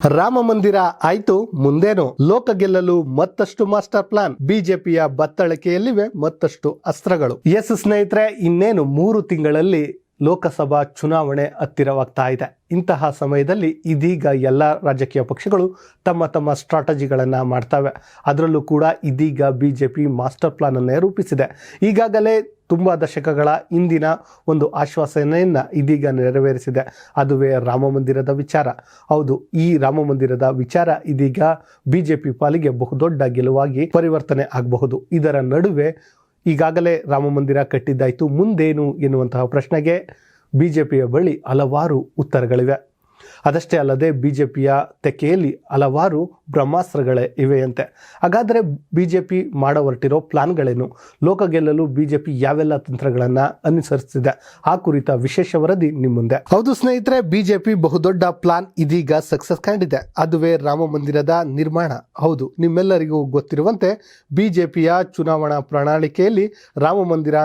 ರಾಮ ಮಂದಿರ ಆಯ್ತು, ಮುಂದೇನು? ಲೋಕ ಗೆಲ್ಲಲು ಮತ್ತಷ್ಟು ಮಾಸ್ಟರ್ ಪ್ಲಾನ್. ಬಿಜೆಪಿಯ ಬತ್ತಳಿಕೆಯಲ್ಲಿವೆ ಮತ್ತಷ್ಟು ಅಸ್ತ್ರಗಳು. ಎಸ್ ಸ್ನೇಹಿತರೆ, ಇನ್ನೇನು 3 ತಿಂಗಳಲ್ಲಿ ಲೋಕಸಭಾ ಚುನಾವಣೆ ಹತ್ತಿರವಾಗ್ತಾ ಇದೆ. ಇಂತಹ ಸಮಯದಲ್ಲಿ ಇದೀಗ ಎಲ್ಲ ರಾಜಕೀಯ ಪಕ್ಷಗಳು ತಮ್ಮ ಸ್ಟ್ರಾಟಜಿಗಳನ್ನು ಮಾಡ್ತವೆ. ಅದರಲ್ಲೂ ಕೂಡ ಇದೀಗ ಬಿಜೆಪಿ ಮಾಸ್ಟರ್ ಪ್ಲಾನ್ ಅನ್ನೇ ರೂಪಿಸಿದೆ. ಈಗಾಗಲೇ ತುಂಬ ದಶಕಗಳ ಹಿಂದಿನ ಒಂದು ಆಶ್ವಾಸನೆಯನ್ನು ಇದೀಗ ನೆರವೇರಿಸಿದೆ. ಅದುವೇ ರಾಮ ಮಂದಿರದ ವಿಚಾರ. ಹೌದು, ಈ ರಾಮ ಮಂದಿರದ ವಿಚಾರ ಇದೀಗ ಬಿಜೆಪಿ ಪಾಲಿಗೆ ಬಹುದೊಡ್ಡ ಗೆಲುವಾಗಿ ಪರಿವರ್ತನೆ ಆಗಬಹುದು. ಇದರ ನಡುವೆ ಈಗಾಗಲೇ ರಾಮ ಮಂದಿರ ಕಟ್ಟಿದ್ದಾಯಿತು, ಮುಂದೇನು ಎನ್ನುವಂತಹ ಪ್ರಶ್ನೆಗೆ ಬಿಜೆಪಿಯ ಬಳಿ ಹಲವಾರು ಉತ್ತರಗಳಿವೆ. ಅದಷ್ಟೇ ಅಲ್ಲದೆ ಬಿಜೆಪಿಯ ತೆಕ್ಕೆಯಲ್ಲಿ ಹಲವಾರು ಬ್ರಹ್ಮಾಸ್ತ್ರಗಳೇ ಇವೆಯಂತೆ. ಹಾಗಾದರೆ ಬಿಜೆಪಿ ಮಾಡ ಹೊರಟಿರೋ ಪ್ಲಾನ್ಗಳೇನು? ಲೋಕ ಗೆಲ್ಲಲು ಬಿಜೆಪಿ ಯಾವೆಲ್ಲ ತಂತ್ರಗಳನ್ನು ಅನುಸರಿಸಿದೆ? ಆ ಕುರಿತ ವಿಶೇಷ ವರದಿ ನಿಮ್ಮ ಮುಂದೆ. ಹೌದು ಸ್ನೇಹಿತರೆ, ಬಿಜೆಪಿ ಬಹುದೊಡ್ಡ ಪ್ಲಾನ್ ಇದೀಗ ಸಕ್ಸಸ್ ಕಂಡಿದೆ. ಅದುವೇ ರಾಮ ಮಂದಿರದ ನಿರ್ಮಾಣ. ಹೌದು, ನಿಮ್ಮೆಲ್ಲರಿಗೂ ಗೊತ್ತಿರುವಂತೆ ಬಿಜೆಪಿಯ ಚುನಾವಣಾ ಪ್ರಣಾಳಿಕೆಯಲ್ಲಿ ರಾಮ ಮಂದಿರ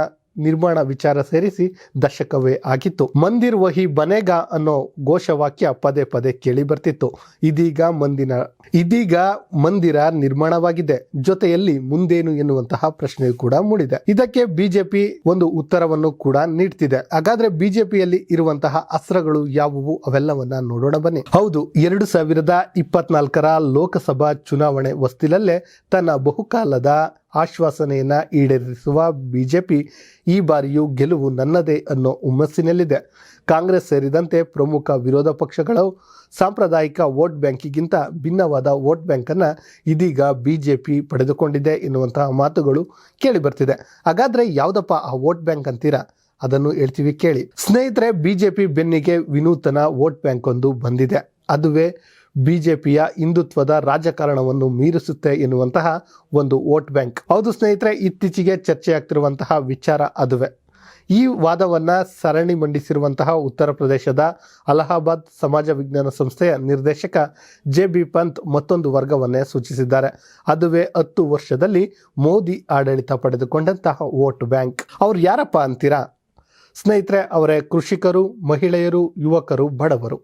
ನಿರ್ಮಾಣ ವಿಚಾರ ಸೇರಿಸಿ ದಶಕವೇ ಆಗಿತ್ತು. ಮಂದಿರ್ ವಹಿ ಬನೇಗಾ ಅನ್ನೋ ಘೋಷವಾಕ್ಯ ಪದೇ ಪದೇ ಕೇಳಿ ಬರ್ತಿತ್ತು. ಇದೀಗ ಮಂದಿರ ನಿರ್ಮಾಣವಾಗಿದೆ. ಜೊತೆಯಲ್ಲಿ ಮುಂದೇನು ಎನ್ನುವಂತಹ ಪ್ರಶ್ನೆಯೂ ಕೂಡ ಮೂಡಿದೆ. ಇದಕ್ಕೆ ಬಿಜೆಪಿ ಒಂದು ಉತ್ತರವನ್ನು ಕೂಡ ನೀಡ್ತಿದೆ. ಹಾಗಾದ್ರೆ ಬಿಜೆಪಿಯಲ್ಲಿ ಇರುವಂತಹ ಅಸ್ತ್ರಗಳು ಯಾವುವು? ಅವೆಲ್ಲವನ್ನ ನೋಡೋಣ ಬನ್ನಿ. ಹೌದು, 2024ರ ಲೋಕಸಭಾ ಚುನಾವಣೆ ಹೊಸ್ತಿಲಲ್ಲೇ ತನ್ನ ಬಹುಕಾಲದ ಆಶ್ವಾಸನೆಯನ್ನ ಈಡೇರಿಸುವ ಬಿಜೆಪಿ ಈ ಬಾರಿಯೂ ಗೆಲುವು ನನ್ನದೇ ಅನ್ನೋ ಹುಮ್ಮಸ್ಸಿನಲ್ಲಿದೆ. ಕಾಂಗ್ರೆಸ್ ಸೇರಿದಂತೆ ಪ್ರಮುಖ ವಿರೋಧ ಪಕ್ಷಗಳು ಸಾಂಪ್ರದಾಯಿಕ ವೋಟ್ ಬ್ಯಾಂಕಿಗಿಂತ ಭಿನ್ನವಾದ ವೋಟ್ ಬ್ಯಾಂಕನ್ನು ಇದೀಗ ಬಿಜೆಪಿ ಪಡೆದುಕೊಂಡಿದೆ ಎನ್ನುವಂತಹ ಮಾತುಗಳು ಕೇಳಿ ಬರ್ತಿದೆ. ಹಾಗಾದ್ರೆ ಯಾವುದಪ್ಪ ಆ ವೋಟ್ ಬ್ಯಾಂಕ್ ಅಂತೀರಾ? ಅದನ್ನು ಹೇಳ್ತೀವಿ ಕೇಳಿ. ಸ್ನೇಹಿತರೆ, ಬಿಜೆಪಿ ಬೆನ್ನಿಗೆ ವಿನೂತನ ವೋಟ್ ಬ್ಯಾಂಕ್ ಒಂದು ಬಂದಿದೆ. ಅದುವೇ ಬಿಜೆಪಿಯ ಹಿಂದುತ್ವದ ರಾಜಕಾರಣವನ್ನು ಮೀರಿಸುತ್ತೆ ಎನ್ನುವಂತಹ ಒಂದು ವೋಟ್ ಬ್ಯಾಂಕ್. ಹೌದು ಸ್ನೇಹಿತರೆ, ಇತ್ತೀಚೆಗೆ ಚರ್ಚೆಯಾಗ್ತಿರುವಂತಹ ವಿಚಾರ ಅದುವೇ. ಈ ವಾದವನ್ನ ಸರಣಿ ಮಂಡಿಸಿರುವಂತಹ ಉತ್ತರ ಪ್ರದೇಶದ ಅಲಹಾಬಾದ್ ಸಮಾಜ ವಿಜ್ಞಾನ ಸಂಸ್ಥೆಯ ನಿರ್ದೇಶಕ JB ಪಂತ್ ಮತ್ತೊಂದು ವರ್ಗವನ್ನೇ ಸೂಚಿಸಿದ್ದಾರೆ. ಅದುವೇ 10 ವರ್ಷದಲ್ಲಿ ಮೋದಿ ಆಡಳಿತ ಪಡೆದುಕೊಂಡಂತಹ ವೋಟ್ ಬ್ಯಾಂಕ್. ಅವ್ರು ಯಾರಪ್ಪ ಅಂತೀರಾ? ಸ್ನೇಹಿತರೆ, ಅವರೇ ಕೃಷಿಕರು, ಮಹಿಳೆಯರು, ಯುವಕರು, ಬಡವರು.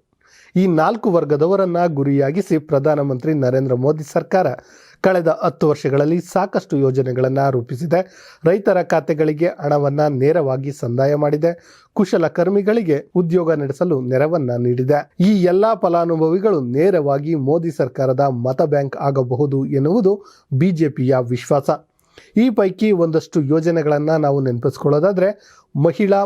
ಈ 4 ವರ್ಗದವರನ್ನ ಗುರಿಯಾಗಿಸಿ ಪ್ರಧಾನಮಂತ್ರಿ ನರೇಂದ್ರ ಮೋದಿ ಸರ್ಕಾರ ಕಳೆದ 10 ವರ್ಷಗಳಲ್ಲಿ ಸಾಕಷ್ಟು ಯೋಜನೆಗಳನ್ನು ರೂಪಿಸಿದೆ. ರೈತರ ಖಾತೆಗಳಿಗೆ ಹಣವನ್ನು ನೇರವಾಗಿ ಸಂದಾಯ ಮಾಡಿದೆ. ಕುಶಲಕರ್ಮಿಗಳಿಗೆ ಉದ್ಯೋಗ ನಡೆಸಲು ನೆರವನ್ನ ನೀಡಿದೆ. ಈ ಎಲ್ಲಾ ಫಲಾನುಭವಿಗಳು ನೇರವಾಗಿ ಮೋದಿ ಸರ್ಕಾರದ ಮತ ಬ್ಯಾಂಕ್ ಆಗಬಹುದು ಎನ್ನುವುದು ಬಿಜೆಪಿಯ ವಿಶ್ವಾಸ. ಈ ಪೈಕಿ ಒಂದಷ್ಟು ಯೋಜನೆಗಳನ್ನು ನಾವು ನೆನಪಿಸ್ಕೊಳ್ಳೋದಾದ್ರೆ, ಮಹಿಳಾ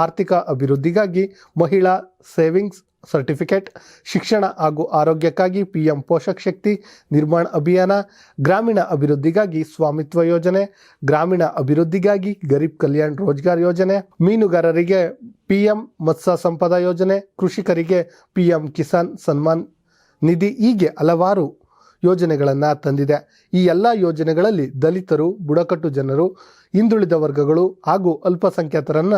ಆರ್ಥಿಕ ಅಭಿವೃದ್ಧಿಗಾಗಿ ಮಹಿಳಾ ಸೇವಿಂಗ್ಸ್ ಸರ್ಟಿಫಿಕೇಟ್, ಶಿಕ್ಷಣ ಹಾಗೂ ಆರೋಗ್ಯಕ್ಕಾಗಿ PM ಪೋಷಕ್ ಶಕ್ತಿ ನಿರ್ಮಾಣ ಅಭಿಯಾನ, ಗ್ರಾಮೀಣ ಅಭಿವೃದ್ಧಿಗಾಗಿ ಸ್ವಾಮಿತ್ವ ಯೋಜನೆ, ಗ್ರಾಮೀಣ ಅಭಿವೃದ್ಧಿಗಾಗಿ ಗರೀಬ್ ಕಲ್ಯಾಣ್ ರೋಜ್ಗಾರ್ ಯೋಜನೆ, ಮೀನುಗಾರರಿಗೆ PM ಮತ್ಸ್ಯ ಸಂಪದ ಯೋಜನೆ, ಕೃಷಿಕರಿಗೆ PM ಕಿಸಾನ್ ಸನ್ಮಾನ್ ನಿಧಿ, ಹೀಗೆ ಹಲವಾರು ಯೋಜನೆಗಳನ್ನು ತಂದಿದೆ. ಈ ಎಲ್ಲ ಯೋಜನೆಗಳಲ್ಲಿ ದಲಿತರು, ಬುಡಕಟ್ಟು ಜನರು, ಹಿಂದುಳಿದ ವರ್ಗಗಳು ಹಾಗೂ ಅಲ್ಪಸಂಖ್ಯಾತರನ್ನ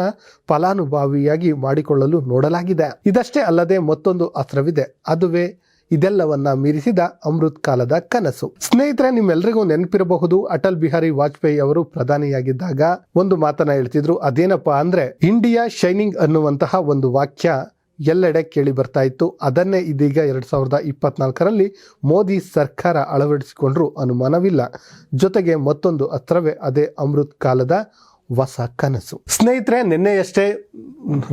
ಫಲಾನುಭವಿಯಾಗಿ ಮಾಡಿಕೊಳ್ಳಲು ನೋಡಲಾಗಿದೆ. ಇದಷ್ಟೇ ಅಲ್ಲದೆ ಮತ್ತೊಂದು ಅಸ್ತ್ರವಿದೆ. ಅದುವೇ ಇದೆಲ್ಲವನ್ನ ಮೀರಿಸಿದ ಅಮೃತ್ ಕಾಲದ ಕನಸು. ಸ್ನೇಹಿತರೆ, ನಿಮ್ಮೆಲ್ಲರಿಗೂ ನೆನಪಿರಬಹುದು, ಅಟಲ್ ಬಿಹಾರಿ ವಾಜಪೇಯಿ ಅವರು ಪ್ರಧಾನಿಯಾಗಿದ್ದಾಗ ಒಂದು ಮಾತನ್ನ ಹೇಳ್ತಿದ್ರು. ಅದೇನಪ್ಪಾ ಅಂದ್ರೆ, ಇಂಡಿಯಾ ಶೈನಿಂಗ್ ಅನ್ನುವಂತಹ ಒಂದು ವಾಕ್ಯ ಎಲ್ಲೆಡೆ ಕೇಳಿ ಬರ್ತಾ ಇತ್ತು. ಅದನ್ನೇ ಇದೀಗ 2024ರಲ್ಲಿ ಮೋದಿ ಸರ್ಕಾರ ಅಳವಡಿಸಿಕೊಂಡ್ರೂ ಅನುಮಾನವಿಲ್ಲ. ಜೊತೆಗೆ ಮತ್ತೊಂದು ಅಸ್ತ್ರವೇ ಅದೇ ಅಮೃತ್ ಕಾಲದ ಹೊಸ ಕನಸು. ಸ್ನೇಹಿತರೆ, ನಿನ್ನೆಯಷ್ಟೇ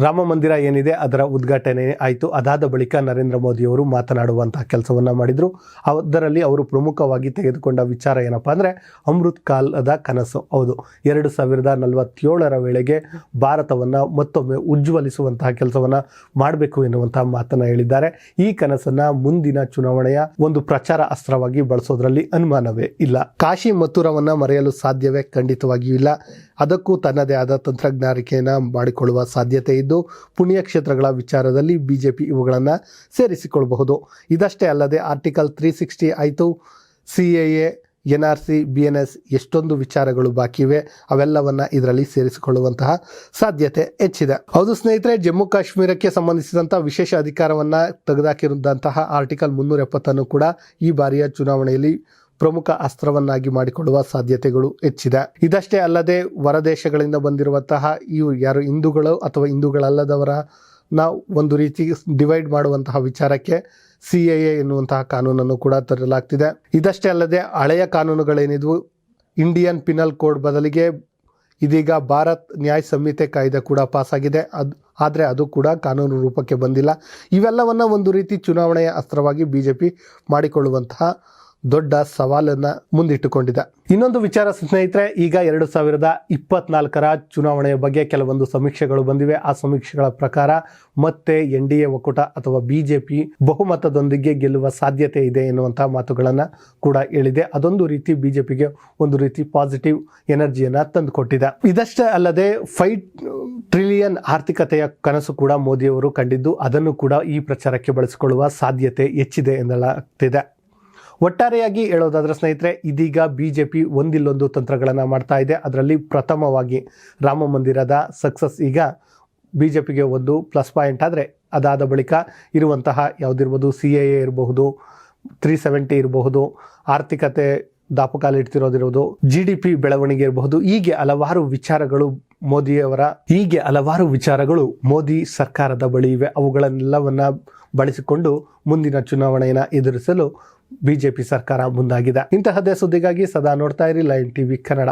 ರಾಮ ಮಂದಿರ ಏನಿದೆ ಅದರ ಉದ್ಘಾಟನೆ ಆಯಿತು. ಅದಾದ ಬಳಿಕ ನರೇಂದ್ರ ಮೋದಿ ಅವರು ಮಾತನಾಡುವಂತಹ ಕೆಲಸವನ್ನ ಮಾಡಿದ್ರು. ಅದರಲ್ಲಿ ಅವರು ಪ್ರಮುಖವಾಗಿ ತೆಗೆದುಕೊಂಡ ವಿಚಾರ ಏನಪ್ಪಾ ಅಂದ್ರೆ, ಅಮೃತ್ ಕಾಲದ ಕನಸು. ಹೌದು, 2047ರ ವೇಳೆಗೆ ಭಾರತವನ್ನ ಮತ್ತೊಮ್ಮೆ ಉಜ್ವಲಿಸುವಂತಹ ಕೆಲಸವನ್ನ ಮಾಡಬೇಕು ಎನ್ನುವಂತಹ ಮಾತನ್ನ ಹೇಳಿದ್ದಾರೆ. ಈ ಕನಸನ್ನ ಮುಂದಿನ ಚುನಾವಣೆಯ ಒಂದು ಪ್ರಚಾರ ಅಸ್ತ್ರವಾಗಿ ಬಳಸೋದ್ರಲ್ಲಿ ಅನುಮಾನವೇ ಇಲ್ಲ. ಕಾಶಿ ಮಥುರವನ್ನ ಮರೆಯಲು ಸಾಧ್ಯವೇ? ಖಂಡಿತವಾಗಿಯೂ ಇಲ್ಲ. ಅದಕ್ಕೂ ತನ್ನದೇ ಆದ ತಂತ್ರಜ್ಞಾನಿಕೆಯನ್ನು ಮಾಡಿಕೊಳ್ಳುವ ಸಾಧ್ಯತೆ ಇದ್ದು, ಪುಣ್ಯಕ್ಷೇತ್ರಗಳ ವಿಚಾರದಲ್ಲಿ ಬಿಜೆಪಿ ಇವುಗಳನ್ನು ಸೇರಿಸಿಕೊಳ್ಳಬಹುದು. ಇದಷ್ಟೇ ಅಲ್ಲದೆ ಆರ್ಟಿಕಲ್ 360 ಆಯಿತು, CAA, NRC, BNS, ಎಷ್ಟೊಂದು ವಿಚಾರಗಳು ಬಾಕಿ ಇವೆ. ಅವೆಲ್ಲವನ್ನ ಇದರಲ್ಲಿ ಸೇರಿಸಿಕೊಳ್ಳುವಂತಹ ಸಾಧ್ಯತೆ ಹೆಚ್ಚಿದೆ. ಹೌದು ಸ್ನೇಹಿತರೆ, ಜಮ್ಮು ಕಾಶ್ಮೀರಕ್ಕೆ ಸಂಬಂಧಿಸಿದಂತಹ ವಿಶೇಷ ಅಧಿಕಾರವನ್ನ ತೆಗೆದುಹಾಕಿರುವಂತಹ ಆರ್ಟಿಕಲ್ 370 ಕೂಡ ಈ ಬಾರಿಯ ಚುನಾವಣೆಯಲ್ಲಿ ಪ್ರಮುಖ ಅಸ್ತ್ರವನ್ನಾಗಿ ಮಾಡಿಕೊಳ್ಳುವ ಸಾಧ್ಯತೆಗಳು ಹೆಚ್ಚಿದೆ. ಇದಷ್ಟೇ ಅಲ್ಲದೆ ಹೊರದೇಶಗಳಿಂದ ಬಂದಿರುವಂತಹ ಇವು ಯಾರು ಹಿಂದೂಗಳು ಅಥವಾ ಹಿಂದೂಗಳಲ್ಲದವರ ನಾವು ಒಂದು ರೀತಿ ಡಿವೈಡ್ ಮಾಡುವಂತಹ ವಿಚಾರಕ್ಕೆ CAA ಎನ್ನುವಂತಹ ಕಾನೂನನ್ನು ಕೂಡ ತರಲಾಗ್ತಿದೆ. ಇದಷ್ಟೇ ಅಲ್ಲದೆ ಹಳೆಯ ಕಾನೂನುಗಳೇನಿದ್ವು ಇಂಡಿಯನ್ ಪಿನಲ್ ಕೋಡ್ ಬದಲಿಗೆ ಇದೀಗ ಭಾರತ್ ನ್ಯಾಯ ಸಂಹಿತೆ ಕಾಯ್ದೆ ಕೂಡ ಪಾಸ್ ಆಗಿದೆ. ಆದರೆ ಅದು ಕೂಡ ಕಾನೂನು ರೂಪಕ್ಕೆ ಬಂದಿಲ್ಲ. ಇವೆಲ್ಲವನ್ನ ಒಂದು ರೀತಿ ಚುನಾವಣೆಯ ಅಸ್ತ್ರವಾಗಿ BJP ಮಾಡಿಕೊಳ್ಳುವಂತಹ ದೊಡ್ಡ ಸವಾಲನ್ನು ಮುಂದಿಟ್ಟುಕೊಂಡಿದೆ. ಇನ್ನೊಂದು ವಿಚಾರ ಸ್ನೇಹಿತರೆ, ಈಗ 2024ರ ಚುನಾವಣೆಯ ಬಗ್ಗೆ ಕೆಲವೊಂದು ಸಮೀಕ್ಷೆಗಳು ಬಂದಿವೆ. ಆ ಸಮೀಕ್ಷೆಗಳ ಪ್ರಕಾರ ಮತ್ತೆ NDA ಒಕ್ಕೂಟ ಅಥವಾ BJP ಬಹುಮತದೊಂದಿಗೆ ಗೆಲ್ಲುವ ಸಾಧ್ಯತೆ ಇದೆ ಎನ್ನುವಂತಹ ಮಾತುಗಳನ್ನು ಕೂಡ ಹೇಳಿದೆ. ಅದೊಂದು ರೀತಿ BJPಗೆ ಒಂದು ರೀತಿ ಪಾಸಿಟಿವ್ ಎನರ್ಜಿಯನ್ನು ತಂದುಕೊಟ್ಟಿದೆ. ಇದಷ್ಟೇ ಅಲ್ಲದೆ 5 ಟ್ರಿಲಿಯನ್ ಆರ್ಥಿಕತೆಯ ಕನಸು ಕೂಡ ಮೋದಿಯವರು ಕಂಡಿದ್ದು ಅದನ್ನು ಕೂಡ ಈ ಪ್ರಚಾರಕ್ಕೆ ಬಳಸಿಕೊಳ್ಳುವ ಸಾಧ್ಯತೆ ಹೆಚ್ಚಿದೆ ಎನ್ನಲಾಗ್ತಿದೆ. ಒಟ್ಟಾರೆಯಾಗಿ ಹೇಳೋದಾದ್ರೆ ಸ್ನೇಹಿತರೆ, ಇದೀಗ BJP ಒಂದಿಲ್ಲೊಂದು ತಂತ್ರಗಳನ್ನು ಮಾಡ್ತಾ ಇದೆ. ಅದರಲ್ಲಿ ಪ್ರಥಮವಾಗಿ ರಾಮ ಮಂದಿರದ ಸಕ್ಸಸ್ ಈಗ BJPಗೆ ಒಂದು ಪ್ಲಸ್ ಪಾಯಿಂಟ್. ಆದರೆ ಅದಾದ ಬಳಿಕ ಇರುವಂತಹ ಯಾವುದಿರ್ಬೋದು CAA ಇರಬಹುದು, 370 ಇರಬಹುದು, ಆರ್ಥಿಕತೆ ದಾಪುಕಾಲಿಡ್ತಿರೋದಿರ್ಬೋದು, GDP ಬೆಳವಣಿಗೆ ಇರಬಹುದು, ಹೀಗೆ ಹಲವಾರು ವಿಚಾರಗಳು ಮೋದಿ ಸರ್ಕಾರದ ಬಳಿ ಇವೆ. ಅವುಗಳನ್ನೆಲ್ಲವನ್ನ ಬಳಸಿಕೊಂಡು ಮುಂದಿನ ಚುನಾವಣೆಯನ್ನು ಎದುರಿಸಲು BJP ಸರ್ಕಾರ ಮುಂದಾಗಿದೆ. ಇಂತಹದ್ದೇ ಸುದ್ದಿಗಾಗಿ ಸದಾ ನೋಡ್ತಾ ಇರಿ ಲೈವ್ TV ಕನ್ನಡ.